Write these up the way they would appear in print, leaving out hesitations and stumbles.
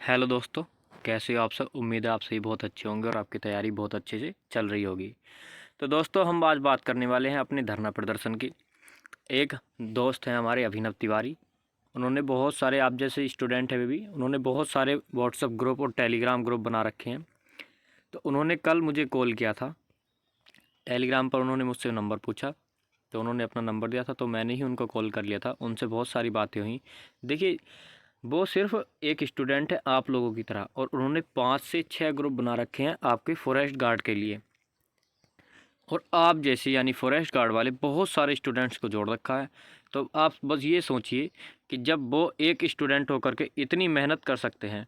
Hello दोस्तों, कैसे हो आप सब। उम्मीद है आप सभी बहुत अच्छे होंगे और आपकी तैयारी बहुत अच्छे से चल रही होगी। तो दोस्तों, हम आज बात करने वाले हैं अपने धरना प्रदर्शन की। एक दोस्त हैं हमारे, अभिनव तिवारी। उन्होंने बहुत सारे, आप जैसे स्टूडेंट हैं वे भी, उन्होंने बहुत सारे व्हाट्सएप ग्रुप और टेलीग्राम ग्रुप बना रखे हैं। तो उन्होंने कल मुझे कॉल किया था। टेलीग्राम पर उन्होंने मुझसे नंबर पूछा, तो उन्होंने अपना नंबर दिया था, तो मैंने ही उनको कॉल कर लिया था। उनसे बहुत सारी बातें हुई। देखिए, वो सिर्फ एक स्टूडेंट है आप लोगों की तरह, और उन्होंने 5 से 6 ग्रुप बना रखे हैं आपके फॉरेस्ट गार्ड के लिए। और आप जैसे यानी फॉरेस्ट गार्ड वाले बहुत सारे स्टूडेंट्स को जोड़ रखा है। तो आप बस ये सोचिए कि जब वो एक स्टूडेंट होकर के इतनी मेहनत कर सकते हैं,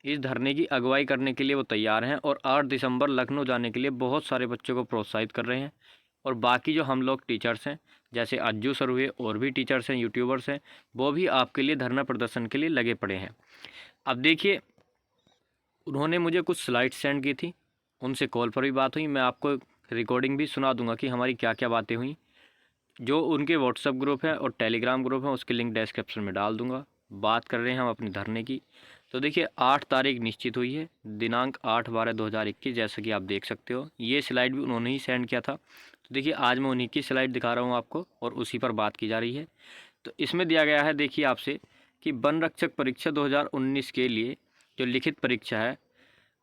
इस धरने की अगुवाई करने के लिए वो तैयार हैं, और 8 दिसंबर लखनऊ जाने के लिए बहुत सारे बच्चों को प्रोत्साहित कर रहे हैं। और बाकी जो हम लोग टीचर्स हैं, जैसे अज्जू सर हुए, और भी टीचर्स हैं, यूट्यूबर्स हैं, वो भी आपके लिए धरना प्रदर्शन के लिए लगे पड़े हैं। अब देखिए, उन्होंने मुझे कुछ स्लाइड्स सेंड की थी, उनसे कॉल पर भी बात हुई। मैं आपको रिकॉर्डिंग भी सुना दूंगा कि हमारी क्या क्या बातें हुई। जो उनके व्हाट्सएप ग्रुप है और टेलीग्राम ग्रुप है, उसकी लिंक डिस्क्रिप्शन में डाल दूंगा। बात कर रहे हैं हम अपने धरने की। तो देखिए, 8 तारीख निश्चित हुई है, दिनांक 8/12/2021, जैसा कि आप देख सकते हो। ये स्लाइड भी उन्होंने ही सेंड किया था। तो देखिए, आज मैं उन्हीं की स्लाइड दिखा रहा हूँ आपको, और उसी पर बात की जा रही है। तो इसमें दिया गया है, देखिए आपसे, कि वन रक्षक परीक्षा 2019 के लिए जो लिखित परीक्षा है,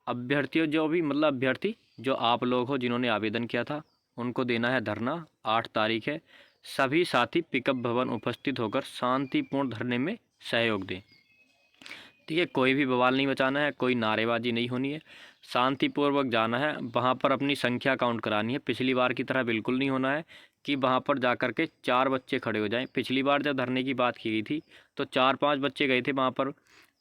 अभ्यर्थियों, जो भी मतलब अभ्यर्थी जो आप लोग हो जिन्होंने आवेदन किया था, उनको देना है धरना। 8 तारीख है। सभी साथी पिकअप भवन उपस्थित होकर शांतिपूर्ण धरने में सहयोग दें। ठीक है, कोई भी बवाल नहीं मचाना है, कोई नारेबाजी नहीं होनी है, शांतिपूर्वक जाना है। वहाँ पर अपनी संख्या काउंट करानी है। पिछली बार की तरह बिल्कुल नहीं होना है कि वहाँ पर जा कर के 4 बच्चे खड़े हो जाएं। पिछली बार जब धरने की बात की गई थी तो 4-5 बच्चे गए थे वहाँ पर।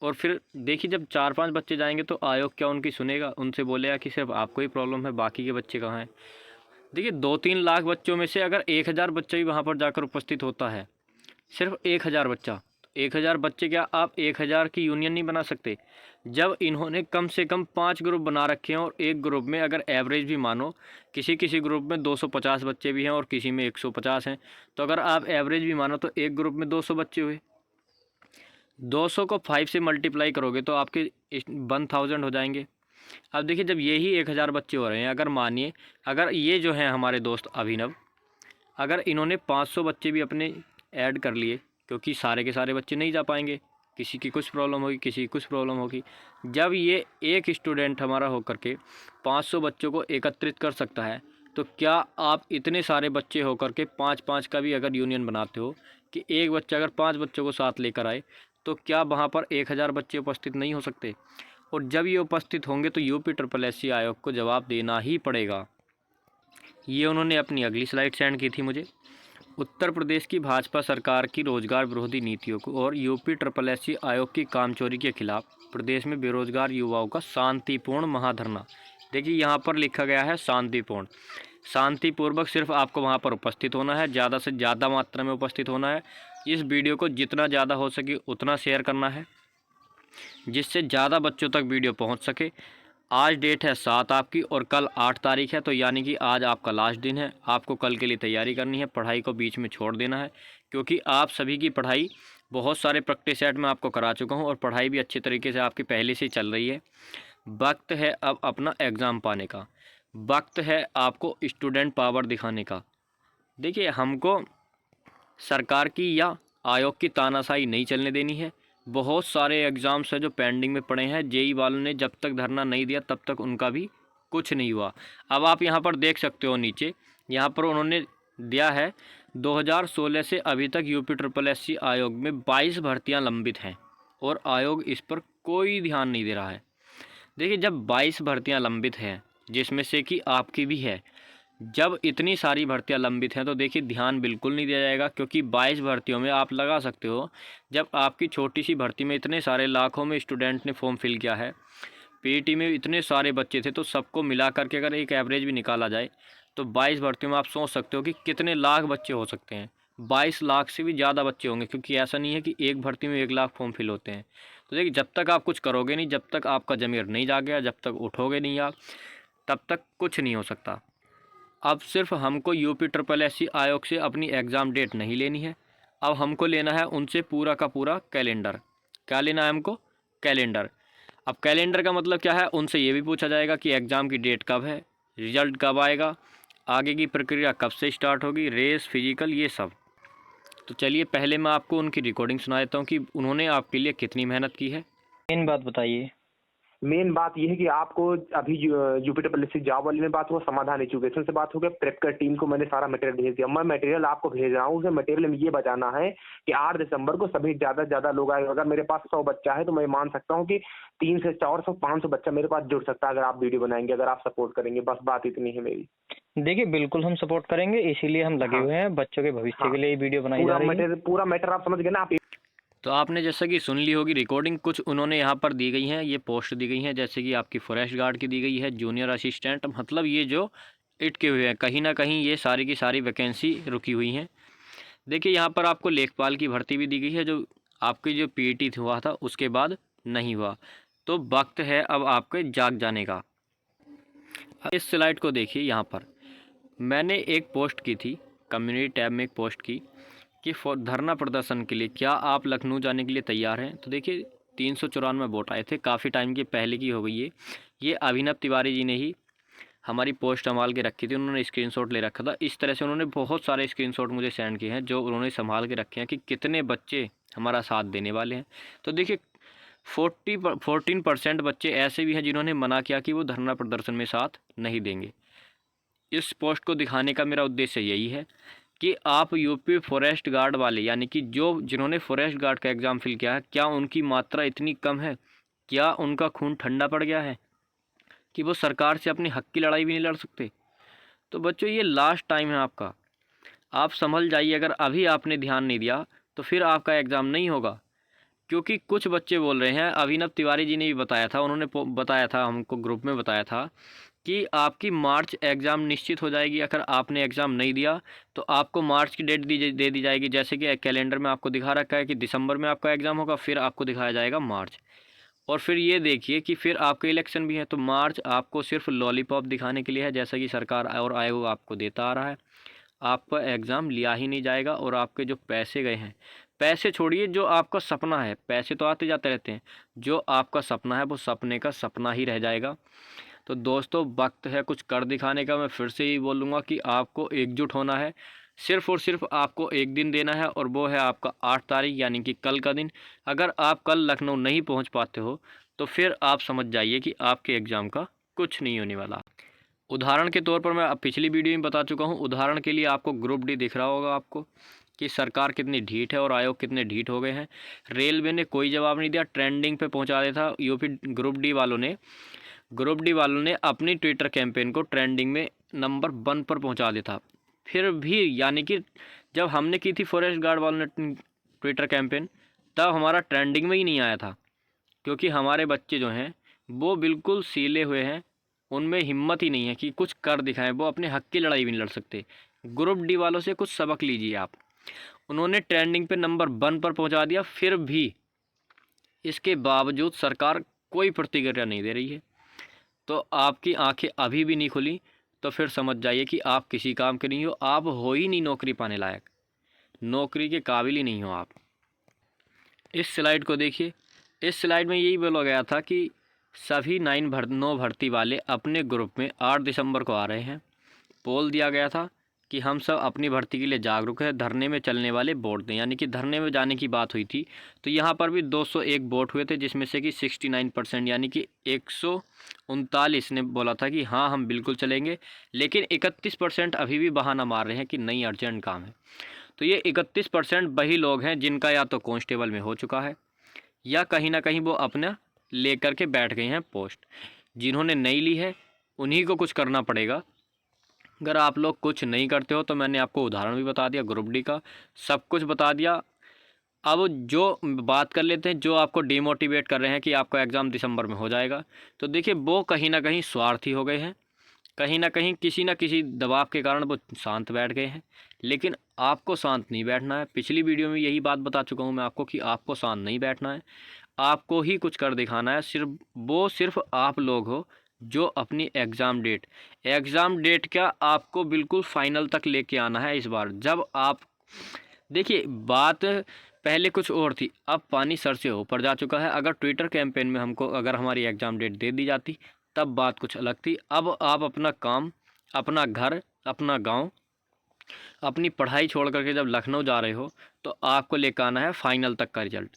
और फिर देखिए, जब 4-5 बच्चे जाएंगे तो आयोग क्या उनकी सुनेगा? उनसे बोलेगा कि सिर्फ आपको ही प्रॉब्लम है, बाकी के बच्चे कहाँ हैं? देखिए, 2-3 लाख बच्चों में से अगर 1000 बच्चा भी वहाँ पर जाकर उपस्थित होता है, सिर्फ 1000 बच्चा, 1000 बच्चे, क्या आप 1000 की यूनियन नहीं बना सकते? जब इन्होंने कम से कम 5 ग्रुप बना रखे हैं, और एक ग्रुप में अगर एवरेज भी मानो, किसी किसी ग्रुप में 250 बच्चे भी हैं और किसी में 150 हैं, तो अगर आप एवरेज भी मानो तो एक ग्रुप में 200 बच्चे हुए। 200 को 5 से मल्टीप्लाई करोगे तो आपके 1000 हो जाएंगे। अब देखिए, जब यही 1000 बच्चे हो रहे हैं, अगर मानिए, अगर ये जो हैं हमारे दोस्त अभिनव, अगर इन्होंने 500 बच्चे भी अपने ऐड कर लिए, क्योंकि सारे के सारे बच्चे नहीं जा पाएंगे, किसी की कुछ प्रॉब्लम होगी, किसी की कुछ प्रॉब्लम होगी। जब ये एक स्टूडेंट हमारा होकर के 500 बच्चों को एकत्रित कर सकता है, तो क्या आप इतने सारे बच्चे होकर के 5-5 का भी अगर यूनियन बनाते हो, कि एक बच्चा अगर 5 बच्चों को साथ लेकर आए, तो क्या वहाँ पर 1000 बच्चे उपस्थित नहीं हो सकते? और जब ये उपस्थित होंगे तो यूपी SSSC आयोग को जवाब देना ही पड़ेगा। ये उन्होंने अपनी अगली स्लाइड सेंड की थी मुझे। उत्तर प्रदेश की भाजपा सरकार की रोजगार विरोधी नीतियों को और यूपी SSSC आयोग की कामचोरी के खिलाफ प्रदेश में बेरोजगार युवाओं का शांतिपूर्ण महाधरना। देखिए, यहाँ पर लिखा गया है शांतिपूर्ण। शांतिपूर्वक सिर्फ आपको वहाँ पर उपस्थित होना है, ज़्यादा से ज़्यादा मात्रा में उपस्थित होना है। इस वीडियो को जितना ज़्यादा हो सके उतना शेयर करना है, जिससे ज़्यादा बच्चों तक वीडियो पहुँच सके। आज डेट है 7 आपकी, और कल 8 तारीख है, तो यानी कि आज आपका लास्ट दिन है। आपको कल के लिए तैयारी करनी है, पढ़ाई को बीच में छोड़ देना है, क्योंकि आप सभी की पढ़ाई, बहुत सारे प्रैक्टिस सेट मैं आपको करा चुका हूं, और पढ़ाई भी अच्छे तरीके से आपकी पहले से चल रही है। वक्त है अब अपना एग्ज़ाम पाने का, वक्त है आपको स्टूडेंट पावर दिखाने का। देखिए, हमको सरकार की या आयोग की तानाशाही नहीं चलने देनी है। बहुत सारे एग्ज़ाम्स हैं जो पेंडिंग में पड़े हैं। जेई वालों ने जब तक धरना नहीं दिया तब तक उनका भी कुछ नहीं हुआ। अब आप यहाँ पर देख सकते हो नीचे, यहाँ पर उन्होंने दिया है 2016 से अभी तक यूपी SSSC आयोग में 22 भर्तियाँ लंबित हैं, और आयोग इस पर कोई ध्यान नहीं दे रहा है। देखिए, जब 22 भर्तियाँ लंबित हैं, जिसमें से कि आपकी भी है, जब इतनी सारी भर्तियां लंबित हैं, तो देखिए ध्यान बिल्कुल नहीं दिया जाएगा, क्योंकि 22 भर्तियों में आप लगा सकते हो, जब आपकी छोटी सी भर्ती में इतने सारे लाखों में स्टूडेंट ने फॉर्म फिल किया है, पीईटी में इतने सारे बच्चे थे, तो सबको मिला करके अगर एक एवरेज भी निकाला जाए, तो 22 भर्तियों में आप सोच सकते हो कि कितने लाख बच्चे हो सकते हैं। 22 लाख से भी ज़्यादा बच्चे होंगे, क्योंकि ऐसा नहीं है कि एक भर्ती में 1 लाख फॉर्म फिल होते हैं। तो देखिए, जब तक आप कुछ करोगे नहीं, जब तक आपका ज़मीर नहीं जागेगा, जब तक उठोगे नहीं आप, तब तक कुछ नहीं हो सकता। अब सिर्फ हमको यूपी SSSC आयोग से अपनी एग्ज़ाम डेट नहीं लेनी है, अब हमको लेना है उनसे पूरा का पूरा कैलेंडर। क्या लेना है हमको? कैलेंडर। अब कैलेंडर का मतलब क्या है, उनसे ये भी पूछा जाएगा कि एग्ज़ाम की डेट कब है, रिजल्ट कब आएगा, आगे की प्रक्रिया कब से स्टार्ट होगी, रेस, फिजिकल, ये सब। तो चलिए पहले मैं आपको उनकी रिकॉर्डिंग सुना देता हूँ कि उन्होंने आपके लिए कितनी मेहनत की है। मेन बात बताइए। मेन बात यह है कि आपको अभी जुपिटर पब्लिक से जॉब वाले में बात हुआ, समाधान एजुकेशन से बात हो गया, प्रेप कर टीम को मैंने सारा मटेरियल भेज दिया। मैं मटेरियल आपको भेज रहा हूँ, उसे मटेरियल में ये बताना है कि 8 दिसंबर को सभी ज़्यादा से ज़्यादा लोग आए। अगर मेरे पास 100 बच्चा है तो मैं मान सकता हूँ कि 300 से 400 500 बच्चा मेरे पास जुड़ सकता है अगर आप वीडियो बनाएंगे, अगर आप सपोर्ट करेंगे। बस बात इतनी है मेरी। देखिए बिल्कुल हम सपोर्ट करेंगे, इसीलिए हम लगे हुए हैं, बच्चों के भविष्य के लिए वीडियो बनाई जा रही है। पूरा मैटर आप समझ गए ना आप। तो आपने जैसा कि सुन ली होगी रिकॉर्डिंग, कुछ उन्होंने यहाँ पर दी गई हैं, ये पोस्ट दी गई हैं, जैसे कि आपकी फॉरेस्ट गार्ड की दी गई है, जूनियर असिस्टेंट, मतलब ये जो इटके हुए हैं कहीं ना कहीं ये सारी की सारी वैकेंसी रुकी हुई हैं। देखिए यहाँ पर आपको लेखपाल की भर्ती भी दी गई है, जो आपकी जो पीईटी हुआ था उसके बाद नहीं हुआ। तो वक्त है अब आपके जाग जाने का। इस स्लाइड को देखिए, यहाँ पर मैंने एक पोस्ट की थी, कम्युनिटी टैब में एक पोस्ट की कि धरना प्रदर्शन के लिए क्या आप लखनऊ जाने के लिए तैयार हैं। तो देखिए 394 वोट आए थे, काफ़ी टाइम के पहले की हो गई है। ये अभिनव तिवारी जी ने ही हमारी पोस्ट संभाल के रखी थी, उन्होंने स्क्रीनशॉट ले रखा था। इस तरह से उन्होंने बहुत सारे स्क्रीनशॉट मुझे सेंड किए हैं जो उन्होंने संभाल के रखे हैं कि कितने बच्चे हमारा साथ देने वाले हैं। तो देखिए 14% बच्चे ऐसे भी हैं जिन्होंने मना किया कि वो धरना प्रदर्शन में साथ नहीं देंगे। इस पोस्ट को दिखाने का मेरा उद्देश्य यही है कि आप यूपी फॉरेस्ट गार्ड वाले, यानी कि जिन्होंने फॉरेस्ट गार्ड का एग्ज़ाम फिल किया है, क्या उनकी मात्रा इतनी कम है, क्या उनका खून ठंडा पड़ गया है कि वो सरकार से अपनी हक की लड़ाई भी नहीं लड़ सकते। तो बच्चों ये लास्ट टाइम है आपका, आप संभल जाइए। अगर अभी आपने ध्यान नहीं दिया तो फिर आपका एग्ज़ाम नहीं होगा। क्योंकि कुछ बच्चे बोल रहे हैं, अभिनव तिवारी जी ने भी बताया था, उन्होंने बताया था हमको, ग्रुप में बताया था कि आपकी मार्च एग्ज़ाम निश्चित हो जाएगी। अगर आपने एग्ज़ाम नहीं दिया तो आपको मार्च की डेट दे दी जाएगी। जैसे कि कैलेंडर में आपको दिखा रखा है कि दिसंबर में आपका एग्ज़ाम होगा, फिर आपको दिखाया जाएगा मार्च। और फिर ये देखिए कि फिर आपके इलेक्शन भी है। तो मार्च आपको सिर्फ लॉलीपॉप दिखाने के लिए है, जैसा कि सरकार और आयोग आपको देता आ रहा है। आपका एग्ज़ाम लिया ही नहीं जाएगा और आपके जो पैसे गए हैं, पैसे छोड़िए, जो आपका सपना है, पैसे तो आते जाते रहते हैं, जो आपका सपना है वो सपने का सपना ही रह जाएगा। तो दोस्तों वक्त है कुछ कर दिखाने का। मैं फिर से ही बोलूँगा कि आपको एकजुट होना है। सिर्फ़ और सिर्फ आपको एक दिन देना है और वो है आपका 8 तारीख, यानी कि कल का दिन। अगर आप कल लखनऊ नहीं पहुंच पाते हो तो फिर आप समझ जाइए कि आपके एग्ज़ाम का कुछ नहीं होने वाला। उदाहरण के तौर पर मैं अब पिछली वीडियो में बता चुका हूं। उदाहरण के लिए आपको ग्रुप डी दिख रहा होगा आपको कि सरकार कितनी ढीठ है और आयोग कितने ढीठ हो गए हैं। रेलवे ने कोई जवाब नहीं दिया, ट्रेंडिंग पे पहुंचा दिया था। यूपी ग्रुप डी वालों ने अपनी ट्विटर कैंपेन को ट्रेंडिंग में नंबर 1 पर पहुंचा दिया था। फिर भी यानी कि जब हमने की थी फॉरेस्ट गार्ड वालों ने ट्विटर कैंपेन, तब हमारा ट्रेंडिंग में ही नहीं आया था। क्योंकि हमारे बच्चे जो हैं वो बिल्कुल सीले हुए हैं, उनमें हिम्मत ही नहीं है कि कुछ कर दिखाएं। वो अपने हक की लड़ाई भी नहीं लड़ सकते। ग्रुप डी वालों से कुछ सबक लीजिए आप। उन्होंने ट्रेंडिंग पे नंबर 1 पर पहुंचा दिया, फिर भी इसके बावजूद सरकार कोई प्रतिक्रिया नहीं दे रही है। तो आपकी आंखें अभी भी नहीं खुली तो फिर समझ जाइए कि आप किसी काम के नहीं हो। आप हो ही नहीं नौकरी पाने लायक, नौकरी के काबिल ही नहीं हो आप। इस स्लाइड को देखिए। इस स्लाइड में यही बोला गया था कि सभी 9 भर्ती वाले अपने ग्रुप में 8 दिसंबर को आ रहे हैं। पोल दिया गया था कि हम सब अपनी भर्ती के लिए जागरूक हैं, धरने में चलने वाले वोट दें, यानी कि धरने में जाने की बात हुई थी। तो यहाँ पर भी 201 वोट हुए थे, जिसमें से कि 69% यानी कि 139 ने बोला था कि हाँ हम बिल्कुल चलेंगे। लेकिन 31% अभी भी बहाना मार रहे हैं कि नहीं अर्जेंट काम है। तो ये 31% वही लोग हैं जिनका या तो कांस्टेबल में हो चुका है या कहीं ना कहीं वो अपना लेकर के बैठ गए हैं पोस्ट। जिन्होंने नहीं ली है उन्हीं को कुछ करना पड़ेगा। अगर आप लोग कुछ नहीं करते हो तो मैंने आपको उदाहरण भी बता दिया, ग्रुप डी का सब कुछ बता दिया। अब जो बात कर लेते हैं जो आपको डिमोटिवेट कर रहे हैं कि आपका एग्ज़ाम दिसंबर में हो जाएगा। तो देखिए वो कहीं ना कहीं स्वार्थी हो गए हैं, कहीं ना कहीं किसी न किसी दबाव के कारण वो शांत बैठ गए हैं। लेकिन आपको शांत नहीं बैठना है। पिछली वीडियो में यही बात बता चुका हूँ मैं आपको कि आपको शांत नहीं बैठना है, आपको ही कुछ कर दिखाना है। सिर्फ आप लोग हो जो अपनी एग्ज़ाम डेट क्या आपको बिल्कुल फाइनल तक लेके आना है इस बार। जब आप देखिए बात पहले कुछ और थी, अब पानी सर से ऊपर जा चुका है। अगर ट्विटर कैंपेन में हमको अगर हमारी एग्ज़ाम डेट दे दी जाती तब बात कुछ अलग थी। अब आप अपना काम, अपना घर, अपना गांव, अपनी पढ़ाई छोड़ करके जब लखनऊ जा रहे हो तो आपको लेकर आना है फाइनल तक का रिजल्ट,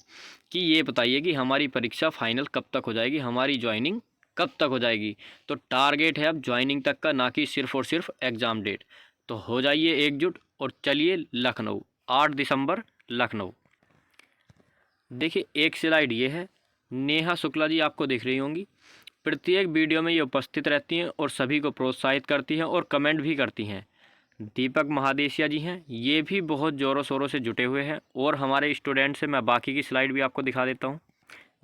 कि ये बताइए कि हमारी परीक्षा फाइनल कब तक हो जाएगी, हमारी ज्वाइनिंग कब तक हो जाएगी। तो टारगेट है अब ज्वाइनिंग तक का, ना कि सिर्फ और सिर्फ एग्ज़ाम डेट। तो हो जाइए एकजुट और चलिए लखनऊ, 8 दिसंबर लखनऊ। देखिए एक स्लाइड ये है, नेहा शुक्ला जी आपको दिख रही होंगी, प्रत्येक वीडियो में ये उपस्थित रहती हैं और सभी को प्रोत्साहित करती हैं और कमेंट भी करती हैं। दीपक महादेशिया जी हैं, ये भी बहुत ज़ोरों शोरों से जुटे हुए हैं। और हमारे स्टूडेंट से मैं बाकी की स्लाइड भी आपको दिखा देता हूँ।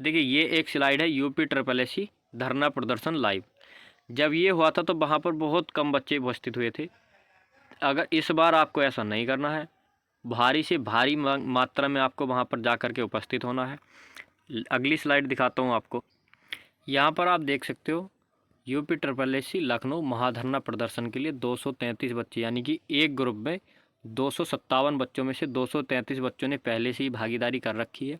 देखिए ये एक स्लाइड है UP SSSC धरना प्रदर्शन लाइव। जब ये हुआ था तो वहाँ पर बहुत कम बच्चे उपस्थित हुए थे। अगर इस बार आपको ऐसा नहीं करना है, भारी से भारी मात्रा में आपको वहाँ पर जा कर के उपस्थित होना है। अगली स्लाइड दिखाता हूँ आपको। यहाँ पर आप देख सकते हो UP SSSC लखनऊ महाधरना प्रदर्शन के लिए 233 बच्चे, यानी कि एक ग्रुप में 257 बच्चों में से 233 बच्चों ने पहले से ही भागीदारी कर रखी है।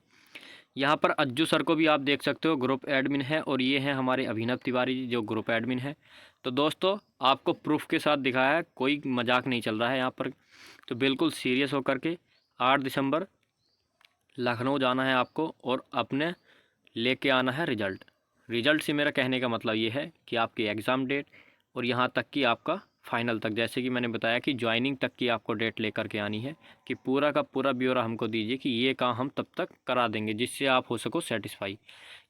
यहाँ पर अज्जू सर को भी आप देख सकते हो, ग्रुप एडमिन है, और ये हैं हमारे अभिनव तिवारी जी जो ग्रुप एडमिन है। तो दोस्तों आपको प्रूफ के साथ दिखाया है, कोई मजाक नहीं चल रहा है यहाँ पर। तो बिल्कुल सीरियस होकर के 8 दिसंबर लखनऊ जाना है आपको और अपने लेके आना है रिज़ल्ट। रिज़ल्ट से मेरा कहने का मतलब ये है कि आपकी एग्ज़ाम डेट और यहाँ तक कि आपका फाइनल तक, जैसे कि मैंने बताया कि ज्वाइनिंग तक की आपको डेट लेकर के आनी है, कि पूरा का पूरा ब्यौरा हमको दीजिए कि ये काम हम तब तक करा देंगे जिससे आप हो सको सेटिस्फाई।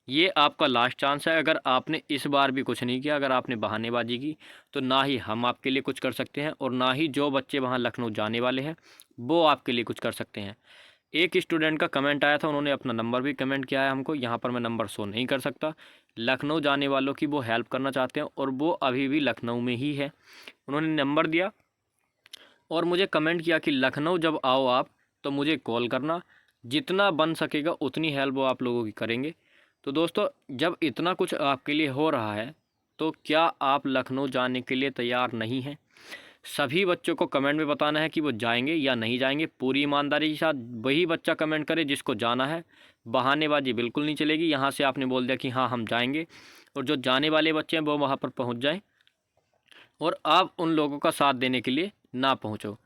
ये आपका लास्ट चांस है। अगर आपने इस बार भी कुछ नहीं किया, अगर आपने बहानेबाजी की, तो ना ही हम आपके लिए कुछ कर सकते हैं और ना ही जो बच्चे वहाँ लखनऊ जाने वाले हैं वो आपके लिए कुछ कर सकते हैं। एक स्टूडेंट का कमेंट आया था, उन्होंने अपना नंबर भी कमेंट किया है हमको, यहाँ पर मैं नंबर शो नहीं कर सकता। लखनऊ जाने वालों की वो हेल्प करना चाहते हैं और वो अभी भी लखनऊ में ही है। उन्होंने नंबर दिया और मुझे कमेंट किया कि लखनऊ जब आओ आप तो मुझे कॉल करना, जितना बन सकेगा उतनी हेल्प वो आप लोगों की करेंगे। तो दोस्तों जब इतना कुछ आपके लिए हो रहा है तो क्या आप लखनऊ जाने के लिए तैयार नहीं हैं? सभी बच्चों को कमेंट में बताना है कि वो जाएंगे या नहीं जाएंगे। पूरी ईमानदारी के साथ वही बच्चा कमेंट करे जिसको जाना है, बहानेबाजी बिल्कुल नहीं चलेगी। यहाँ से आपने बोल दिया कि हाँ हम जाएंगे, और जो जाने वाले बच्चे हैं वो वहाँ पर पहुँच जाएं और आप उन लोगों का साथ देने के लिए ना पहुँचो।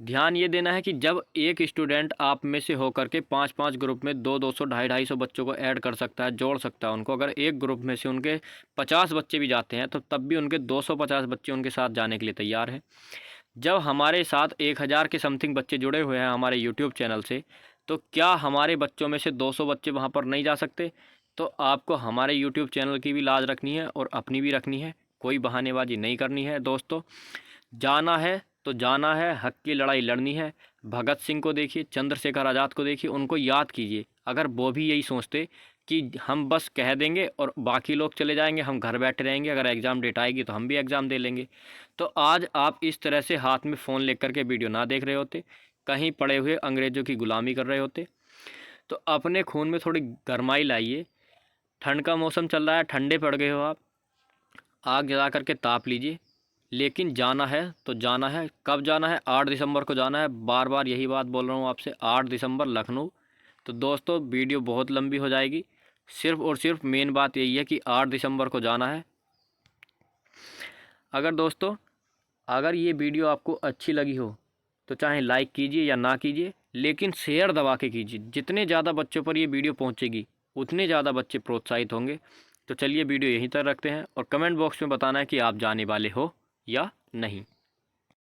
ध्यान ये देना है कि जब एक स्टूडेंट आप में से होकर के 5-5 ग्रुप में 200-200 250-250 बच्चों को ऐड कर सकता है, जोड़ सकता है उनको, अगर एक ग्रुप में से उनके 50 बच्चे भी जाते हैं तो तब भी उनके 250 बच्चे उनके साथ जाने के लिए तैयार हैं। जब हमारे साथ 1000 के समथिंग बच्चे जुड़े हुए हैं हमारे यूट्यूब चैनल से, तो क्या हमारे बच्चों में से 200 बच्चे वहाँ पर नहीं जा सकते? तो आपको हमारे यूट्यूब चैनल की भी लाज रखनी है और अपनी भी रखनी है, कोई बहानेबाजी नहीं करनी है। दोस्तों जाना है तो जाना है, हक की लड़ाई लड़नी है। भगत सिंह को देखिए, चंद्रशेखर आज़ाद को देखिए, उनको याद कीजिए। अगर वो भी यही सोचते कि हम बस कह देंगे और बाकी लोग चले जाएंगे, हम घर बैठे रहेंगे, अगर एग्ज़ाम डेट आएगी तो हम भी एग्ज़ाम दे लेंगे, तो आज आप इस तरह से हाथ में फ़ोन लेकर के वीडियो ना देख रहे होते, कहीं पड़े हुए अंग्रेज़ों की गुलामी कर रहे होते। तो अपने खून में थोड़ी गरमाई लाइए। ठंड का मौसम चल रहा है, ठंडे पड़ गए हो आप, आग जला करके ताप लीजिए, लेकिन जाना है तो जाना है। कब जाना है? 8 दिसंबर को जाना है। बार बार यही बात बोल रहा हूँ आपसे, 8 दिसंबर लखनऊ। तो दोस्तों वीडियो बहुत लंबी हो जाएगी, सिर्फ़ और सिर्फ मेन बात यही है कि 8 दिसंबर को जाना है। अगर दोस्तों अगर ये वीडियो आपको अच्छी लगी हो तो चाहे लाइक कीजिए या ना कीजिए, लेकिन शेयर दबा के कीजिए। जितने ज़्यादा बच्चों पर ये वीडियो पहुँचेगी उतने ज़्यादा बच्चे प्रोत्साहित होंगे। तो चलिए वीडियो यहीं तक रखते हैं और कमेंट बॉक्स में बताना है कि आप जाने वाले हो या नहीं।